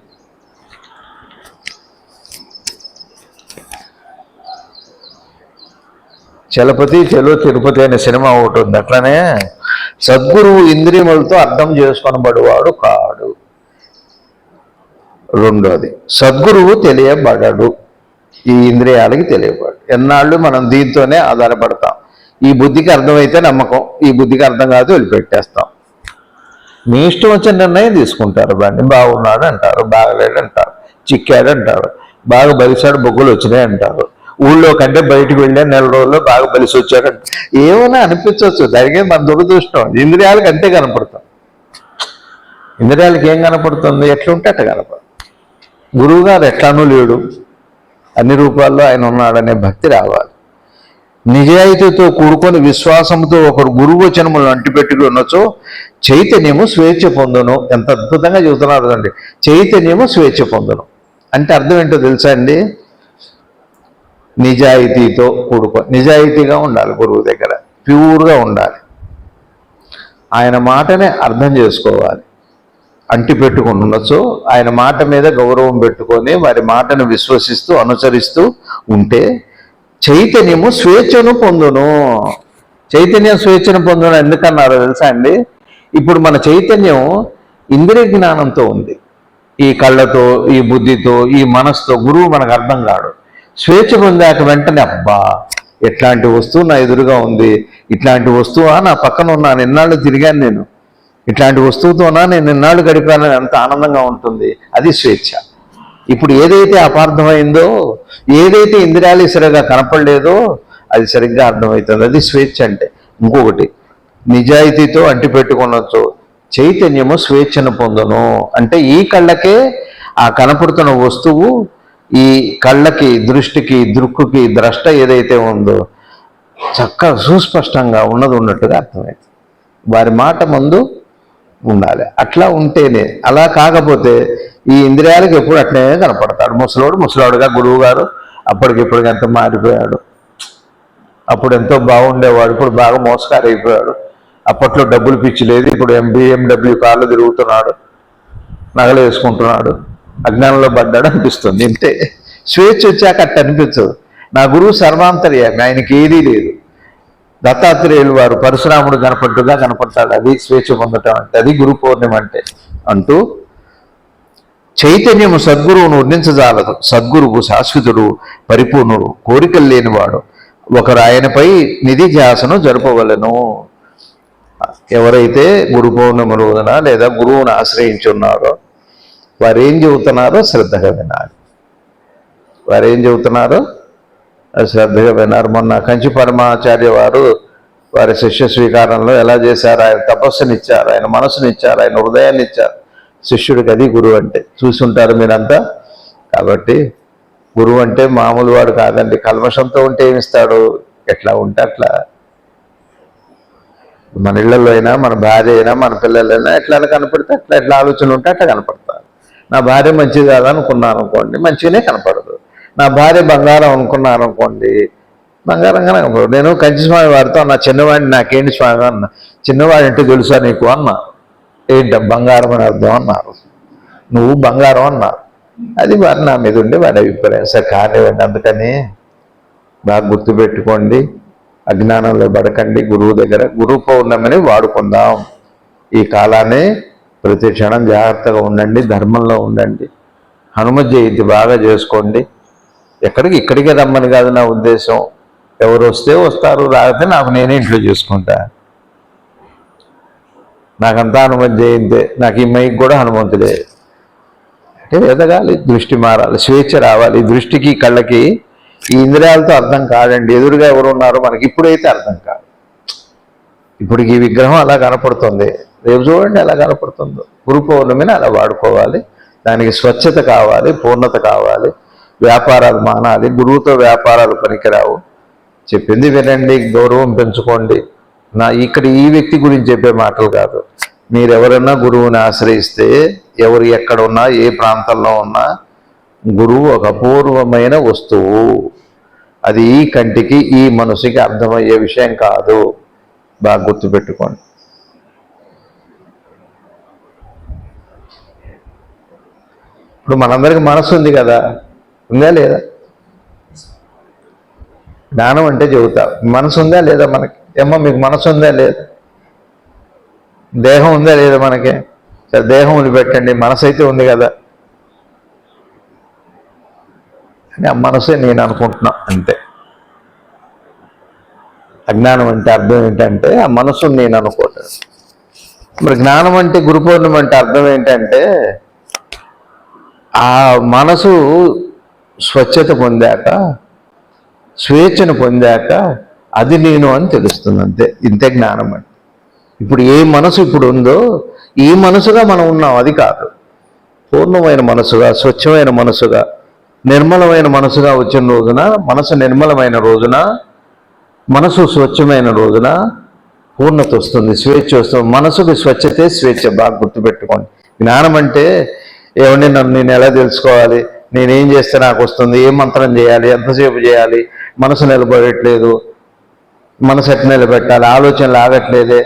చలపతి చెలో తిరుపతి అనే సినిమా ఒకటి ఉంది. అట్లనే సద్గురువు ఇంద్రియములతో అర్థం చేసుకొనబడువాడు కాడు. రెండోది, సద్గురువు తెలియబడడు, ఈ ఇంద్రియాలకి తెలియబడు. ఎన్నాళ్ళు మనం దీంతోనే ఆధారపడతాం. ఈ బుద్ధికి అర్థమైతే నమ్మకం, ఈ బుద్ధికి అర్థం కాదు వదిలిపెట్టేస్తాం. మీ ఇష్టం వచ్చిన నిర్ణయం తీసుకుంటారు. బండి బాగున్నాడు అంటారు, బాగలేడు అంటారు, చిక్కాడు అంటారు, బాగా బలిసాడు, బొగ్గులు వచ్చినాయి అంటారు, ఊళ్ళో కంటే బయటకు వెళ్ళే నెల రోజుల్లో బాగా బలిసి వచ్చాడంట. ఏమైనా అనిపించవచ్చు, దానికి మన దురదృష్టం. ఇంద్రియాలకు అంతే కనపడతాం. ఇంద్రియాలకు ఏం కనపడుతుంది? ఎట్లుంటే అట్ట కనపడుతుంది. గురువు గారు ఎట్లానూ లేడు, అన్ని రూపాల్లో ఆయన ఉన్నాడనే భక్తి రావాలి. నిజాయితీతో కూడుకొని విశ్వాసంతో ఒకరు గురువు వచనములను అంటిపెట్టుకుని ఉన్నచో చైతన్యము స్వేచ్ఛ పొందును. ఎంత అద్భుతంగా చెబుతున్నారు అండి. చైతన్యము స్వేచ్ఛ పొందును అంటే అర్థం ఏంటో తెలుసా అండి? నిజాయితీతో కూడుకో, నిజాయితీగా ఉండాలి, గురువు దగ్గర ప్యూర్గా ఉండాలి, ఆయన మాటనే అర్థం చేసుకోవాలి. అంటి పెట్టుకుని ఉండొచ్చు, ఆయన మాట మీద గౌరవం పెట్టుకొని వారి మాటను విశ్వసిస్తూ అనుసరిస్తూ ఉంటే చైతన్యము స్వేచ్ఛను పొందును. చైతన్యం స్వేచ్ఛను పొందును ఎందుకన్నారో తెలుసా అండి? ఇప్పుడు మన చైతన్యం ఇంద్రియ జ్ఞానంతో ఉంది, ఈ కళ్ళతో, ఈ బుద్ధితో, ఈ మనసుతో. గురువు మనకు అర్థం కాడు. స్వేచ్ఛ పొందాక వెంటనే అబ్బా ఎట్లాంటి వస్తువు నా ఎదురుగా ఉంది, ఇట్లాంటి వస్తువా నా పక్కన ఉన్నాను, ఎన్నాళ్ళు తిరిగాను నేను, ఇట్లాంటి వస్తువుతోనా నేను ఎన్నాళ్ళు గడిపానని ఎంత ఆనందంగా ఉంటుంది. అది స్వేచ్ఛ. ఇప్పుడు ఏదైతే అపార్థమైందో, ఏదైతే ఇంద్రియాలు సరిగ్గా కనపడలేదో అది సరిగ్గా అర్థమవుతుంది. అది స్వేచ్ఛ అంటే. ఇంకొకటి, నిజాయితీతో అంటి పెట్టుకున్నచో చైతన్యము స్వేచ్ఛను పొందును అంటే ఈ కళ్ళకే ఆ కనపడుతున్న వస్తువు, ఈ కళ్ళకి, దృష్టికి, దృక్కుకి ద్రష్ట ఏదైతే ఉందో చక్కగా సుస్పష్టంగా ఉన్నట్టుగా అర్థమవుతుంది. వారి మాట ముందు ఉండాలి. అట్లా ఉంటేనే. అలా కాకపోతే ఈ ఇంద్రియాలకు ఎప్పుడు అట్లే కనపడతాడు. ముసలాడుగా గురువు గారు అప్పటికిప్పటికి ఎంత మారిపోయాడు. అప్పుడు ఎంతో బాగుండేవాడు, ఇప్పుడు బాగా మోసకారు అయిపోయాడు. అప్పట్లో డబ్బులు పిచ్చి లేదు, ఇప్పుడు BMW కార్లు తిరుగుతున్నాడు, నగలు వేసుకుంటున్నాడు, అజ్ఞానంలో పడ్డాడు అనిపిస్తుంది. ఇంతే. స్వేచ్ఛ వచ్చాక అట్ట అనిపించదు. నా గురువు సర్వాంతర్యామి, ఆయనకి ఏదీ లేదు. దత్తాత్రేయులు వారు పరశురాముడు కనపడ్డుగా కనపడతాడు. అది స్వేచ్ఛ పొందటం అంటే, అది గురు పౌర్ణిమ అంటే. అంటూ చైతన్యము సద్గురువును వర్ణించజాలదు. సద్గురువు శాశ్వతుడు, పరిపూర్ణుడు, కోరికలు లేనివాడు. ఒకరు ఆయనపై నిధి ధ్యాసను జరపవలను. ఎవరైతే గురు పౌర్ణిమ రోజున లేదా గురువును ఆశ్రయించున్నారో వారు ఏం చెబుతున్నారో శ్రద్ధగా వినాలి. వారు ఏం చెబుతున్నారో శ్రద్ధగా విన్నారు. మొన్న కంచి పరమాచార్య వారు వారి శిష్య స్వీకారంలో ఎలా చేశారు? ఆయన తపస్సునిచ్చారు, ఆయన మనసునిచ్చారు, ఆయన హృదయాన్ని ఇచ్చారు శిష్యుడికి. అది గురువు అంటే. చూసి ఉంటారు మీరంతా. కాబట్టి గురువు అంటే మామూలు వాడు కాదండి. కల్మషంతో ఉంటే ఏమిస్తాడు? ఎట్లా ఉంటే అట్లా. మన ఇళ్లలో అయినా, మన భార్య అయినా, మన పిల్లలైనా ఎట్లా కనపడితే అట్లా, ఎట్లా ఆలోచన ఉంటే అట్లా కనపడతారు. నా భార్య మంచిది కాదనుకున్నాను అనుకోండి, మంచిగానే కనపడదు. నా భార్య బంగారం అనుకున్నారు అనుకోండి, బంగారంగానే నేను కంచి స్వామి వారితో అన్న, చిన్నవాడిని నాకేంటి స్వామి అన్న, చిన్నవాడి అంటే తెలుసా నీకు అన్న, ఏంట బంగారం అని అర్థం అన్నారు, నువ్వు బంగారం అన్నారు. అది వారి నా మీద ఉండి వారి అభిప్రాయం. సరే కానివ్వండి. అందుకని బాగా గుర్తుపెట్టుకోండి, అజ్ఞానంలో పడకండి. గురువు దగ్గర గురు పౌర్ణమిని వాడుకుందాం. ఈ కాలాన్ని ప్రతి క్షణం జాగ్రత్తగా ఉండండి, ధర్మంలో ఉండండి. హనుమ జయంతి బాగా చేసుకోండి. ఇక్కడికే రమ్మని కాదు నా ఉద్దేశం. ఎవరు వస్తే వస్తారు, రాకపోతే నాకు నేనే ఇంట్లో చేసుకుంటా. నాకంతా హనుమ జయంతే. నాకు ఈ మైకి కూడా హనుమంతుడే. అంటే ఎదగాలి, దృష్టి మారాలి, స్వేచ్ఛ రావాలి. దృష్టికి కళ్ళకి ఈ ఇంద్రియాలతో అర్థం కాదండి. ఎదురుగా ఎవరు ఉన్నారో మనకి ఇప్పుడైతే అర్థం కాదు. ఇప్పుడు ఈ విగ్రహం అలా కనపడుతుంది, రేపు చూడండి ఎలా కనపడుతుందో. గురు పౌర్ణమిని అలా వాడుకోవాలి. దానికి స్వచ్ఛత కావాలి, పూర్ణత కావాలి. వ్యాపారాలు మానాలి. గురువుతో వ్యాపారాలు పనికిరావు. చెప్పింది వినండి, గౌరవం పెంచుకోండి. ఇక్కడ ఈ వ్యక్తి గురించి చెప్పే మాటలు కాదు. మీరెవరన్నా గురువుని ఆశ్రయిస్తే, ఎవరు ఎక్కడ ఉన్నా, ఏ ప్రాంతంలో ఉన్నా, గురువు ఒక అపూర్వమైన వస్తువు. అది ఈ కంటికి ఈ మనసుకి అర్థమయ్యే విషయం కాదు. బాగా గుర్తుపెట్టుకోండి. ఇప్పుడు మనందరికీ మనసు ఉంది కదా, ఉందా లేదా? జ్ఞానం అంటే చెబుతా, మనసు ఉందా లేదా మనకి? ఏమో మీకు మనసు ఉందా లేదా? దేహం ఉందా లేదా మనకి? సరే దేహం వదిలిపెట్టండి, మనసు అయితే ఉంది కదా. అని ఆ మనసే నేను అనుకుంటున్నా అంతే. అజ్ఞానం అంటే అర్థం ఏంటంటే ఆ మనసుని నేను అనుకోవటం. మరి జ్ఞానం అంటే, గురు పౌర్ణమి అంటే అర్థం ఏంటంటే ఆ మనసు స్వచ్ఛత పొందాక, స్వేచ్ఛను పొందాక అది నేను అని తెలుస్తుంది అంతే. ఇంతే జ్ఞానం అంటే. ఇప్పుడు ఏ మనసు ఇప్పుడు ఉందో ఈ మనసుగా మనం ఉన్నాం, అది కాదు. పూర్ణమైన మనసుగా, స్వచ్ఛమైన మనసుగా, నిర్మలమైన మనసుగా వచ్చిన రోజున, మనసు నిర్మలమైన రోజున, మనసు స్వచ్ఛమైన రోజున పూర్ణత వస్తుంది, స్వేచ్ఛ వస్తుంది. మనసుకి స్వచ్ఛతే స్వేచ్ఛ. బాగా గుర్తుపెట్టుకోండి. జ్ఞానం అంటే ఏమండి, నన్ను నేను ఎలా తెలుసుకోవాలి, నేనేం చేస్తే నాకు వస్తుంది, ఏం మంత్రం చేయాలి, ఎంతసేపు చేయాలి, మనసు నిలబడట్లేదు, మనసు ఎట్లా నిలబెట్టాలి, ఆలోచనలు ఆగట్లేదే,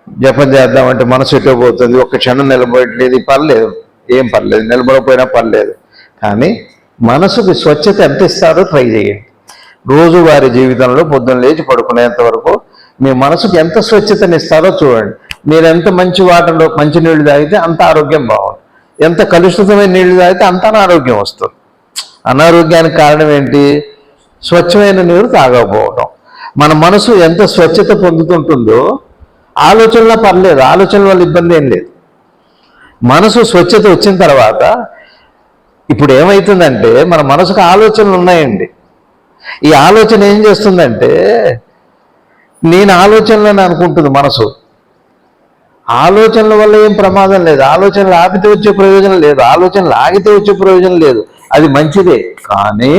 జపం చేద్దామంటే మనసు ఎటో పోతుంది, ఒక్క క్షణం నిలబడట్లేదు, పర్లేదు, ఏం పర్లేదు, నిలబడకపోయినా పర్లేదు. కానీ మనసుకి స్వచ్ఛత ఎంత ఇస్తారో ట్రై చేయండి. రోజువారీ జీవితంలో పొద్దున్న లేచి పడుకునేంత వరకు మీ మనసుకి ఎంత స్వచ్ఛతని ఇస్తారో చూడండి. మీరు ఎంత మంచి వాటర్లో మంచి నీళ్లు తాగితే అంత ఆరోగ్యం బాగుంటుంది. ఎంత కలుషితమైన నీళ్లు తాగితే అంత అనారోగ్యం వస్తుంది. అనారోగ్యానికి కారణం ఏంటి? స్వచ్ఛమైన నీరు తాగకపోవడం. మన మనసు ఎంత స్వచ్ఛత పొందుతుంటుందో ఆలోచనలో పర్లేదు, ఆలోచనల వల్ల ఇబ్బంది ఏం లేదు. మనసు స్వచ్ఛత వచ్చిన తర్వాత ఇప్పుడు ఏమవుతుందంటే మన మనసుకు ఆలోచనలు ఉన్నాయండి. ఈ ఆలోచన ఏం చేస్తుందంటే నేను ఆలోచనలని అనుకుంటుంది మనసు. ఆలోచనల వల్ల ఏం ప్రమాదం లేదు, ఆలోచనలు ఆపితే వచ్చే ప్రయోజనం లేదు, ఆలోచనలు ఆగితే వచ్చే ప్రయోజనం లేదు. అది మంచిదే. కానీ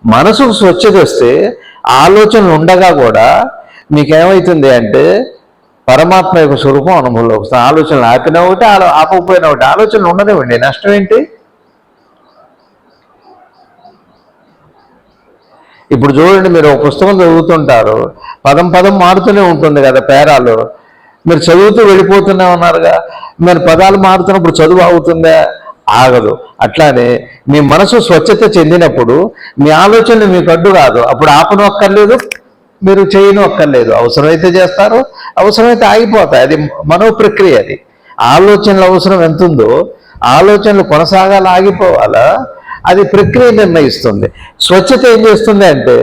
మనసుకు స్వచ్ఛత వస్తే ఆలోచనలు ఉండగా కూడా మీకేమవుతుంది అంటే పరమాత్మ యొక్క స్వరూపం అనుభవంలో వస్తుంది. ఆలోచనలు ఆపినా ఒకటి, ఆపకపోయినా ఒకటి. ఆలోచనలు ఉండనివ్వండి, నష్టం ఏంటి? ఇప్పుడు చూడండి, మీరు ఒక పుస్తకం చదువుతుంటారు, పదం పదం మారుతూనే ఉంటుంది కదా పేరాలు. మీరు చదువుతూ వెళ్ళిపోతూనే ఉన్నారుగా, మీరు పదాలు మారుతున్నప్పుడు చదువు ఆగుతుందా? ఆగదు. అట్లానే మీ మనసు స్వచ్ఛత చెందినప్పుడు మీ ఆలోచనలు మీకు అడ్డు కాదు. అప్పుడు ఆపను అక్కర్లేదు, మీరు చేయను అక్కర్లేదు. అవసరమైతే చేస్తారు, అవసరమైతే ఆగిపోతాయి. అది మనో ప్రక్రియ. అది ఆలోచనల అవసరం ఎంత ఉందో ఆలోచనలు కొనసాగాలి, ఆగిపోవాలా, అది ప్రక్రియ నిర్ణయిస్తుంది. స్వచ్ఛత ఏం చేస్తుంది అంటే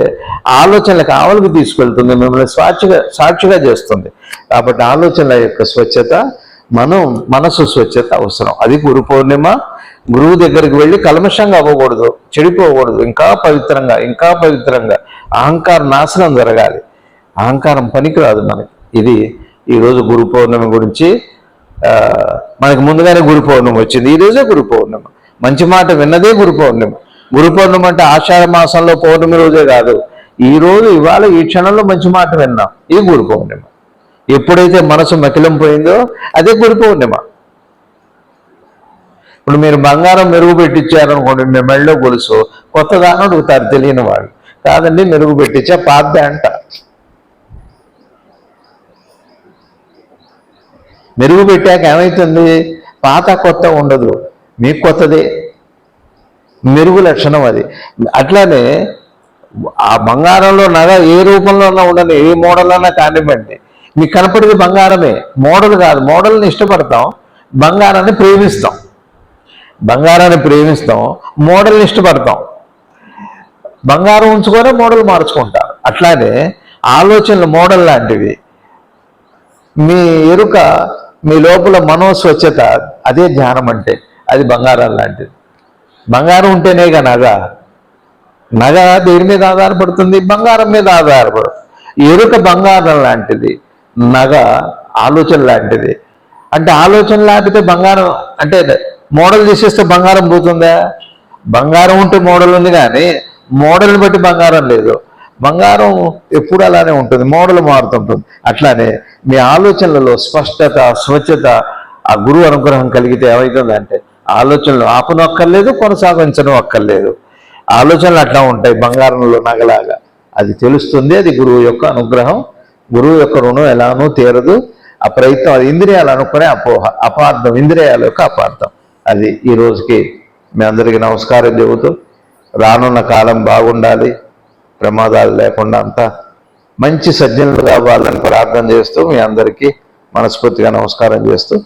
ఆలోచనలకు ఆవలికి తీసుకెళ్తుంది, మిమ్మల్ని సాక్షిగా చేస్తుంది. కాబట్టి ఆలోచనల యొక్క స్వచ్ఛత, మనసు స్వచ్ఛత అవసరం. అది గురు పౌర్ణిమ. గురువు దగ్గరికి వెళ్ళి కల్మషంగా అవ్వకూడదు, చెడిపోకూడదు, ఇంకా పవిత్రంగా అహంకార నాశనం జరగాలి. అహంకారం పనికిరాదు మనకి. ఇది ఈరోజు గురు పౌర్ణమి గురించి. మనకి ముందుగానే గురు పౌర్ణమి వచ్చింది, ఈరోజే గురు పౌర్ణమి. మంచి మాట విన్నదే గురు పౌర్ణమి. గురు పౌర్ణమి అంటే ఆషాఢ మాసంలో పౌర్ణమి రోజే కాదు, ఈ రోజు, ఇవాళ, ఈ క్షణంలో మంచి మాట విన్నాం. ఇది గురు పౌర్ణిమ. ఎప్పుడైతే మనసు మకిలం పోయిందో అదే గురు పౌర్ణిమ. ఇప్పుడు మీరు బంగారం మెరుగు పెట్టించారనుకోండి, మీ మెళ్ళలో గొలుసు కొత్తదా అని అడుగుతారు తెలియని వాళ్ళు. కాదండి మెరుగు పెట్టించా పాతదే అంట. మెరుగు పెట్టాక ఏమవుతుంది? పాత కొత్త ఉండదు, మీకు కొత్తదే. మెరుగు లక్షణం అది. అట్లానే ఆ బంగారంలో నగ ఏ రూపంలోనైనా ఉండని, ఏ మోడల్ కానివ్వండి, మీకు కనపడేది బంగారమే, మోడల్ కాదు. మోడల్ని ఇష్టపడతాం, బంగారాన్ని ప్రేమిస్తాం. బంగారాన్ని ప్రేమిస్తాం, మోడల్ని ఇష్టపడతాం. బంగారం ఉంచుకొని మోడల్ మార్చుకుంటారు. అట్లానే ఆలోచనలు మోడల్ లాంటివి. మీ ఎరుక, మీ లోపల మనోస్వచ్ఛత, అదే ధ్యానం అంటే. అది బంగారం లాంటిది. బంగారం ఉంటేనేగా నగ. నగ దేని మీద ఆధారపడుతుంది? బంగారం మీద ఆధారపడుతుంది. ఎరుక బంగారం లాంటిది, నగ ఆలోచన లాంటిది. అంటే ఆలోచన లేకపోతే బంగారం అంటే మోడల్ తీసేస్తే బంగారం పోతుందా? బంగారం ఉంటే మోడల్ ఉంది, కానీ మోడల్ని బట్టి బంగారం లేదు. బంగారం ఎప్పుడు అలానే ఉంటుంది, మోడల్ మారుతుంటుంది. అట్లానే మీ ఆలోచనలలో స్పష్టత, స్వచ్ఛత, ఆ గురువు అనుగ్రహం కలిగితే ఏమవుతుందంటే ఆలోచనలు ఆపనక్కర్లేదు, కొనసాగించడం అక్కర్లేదు. ఆలోచనలు అట్లా ఉంటాయి బంగారంలో నగలాగా. అది తెలుస్తుంది. అది గురువు యొక్క అనుగ్రహం. గురువు యొక్క రుణం ఎలానూ తీరదు. ఆ ప్రయత్నం అది ఇంద్రియాలు అనుకునే అపోహ, అపార్థం, ఇంద్రియాల యొక్క అపార్థం. అది ఈ రోజుకి మీ అందరికీ నమస్కారం చెబుతూ, రానున్న కాలం బాగుండాలి, ప్రమాదాలు లేకుండా అంతా మంచి సజ్జనులు కావాలని ప్రార్థన చేస్తూ మీ అందరికీ మనస్ఫూర్తిగా నమస్కారం చేస్తూ,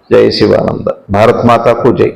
జై శివానంద. భారత్ మాతాకు జై.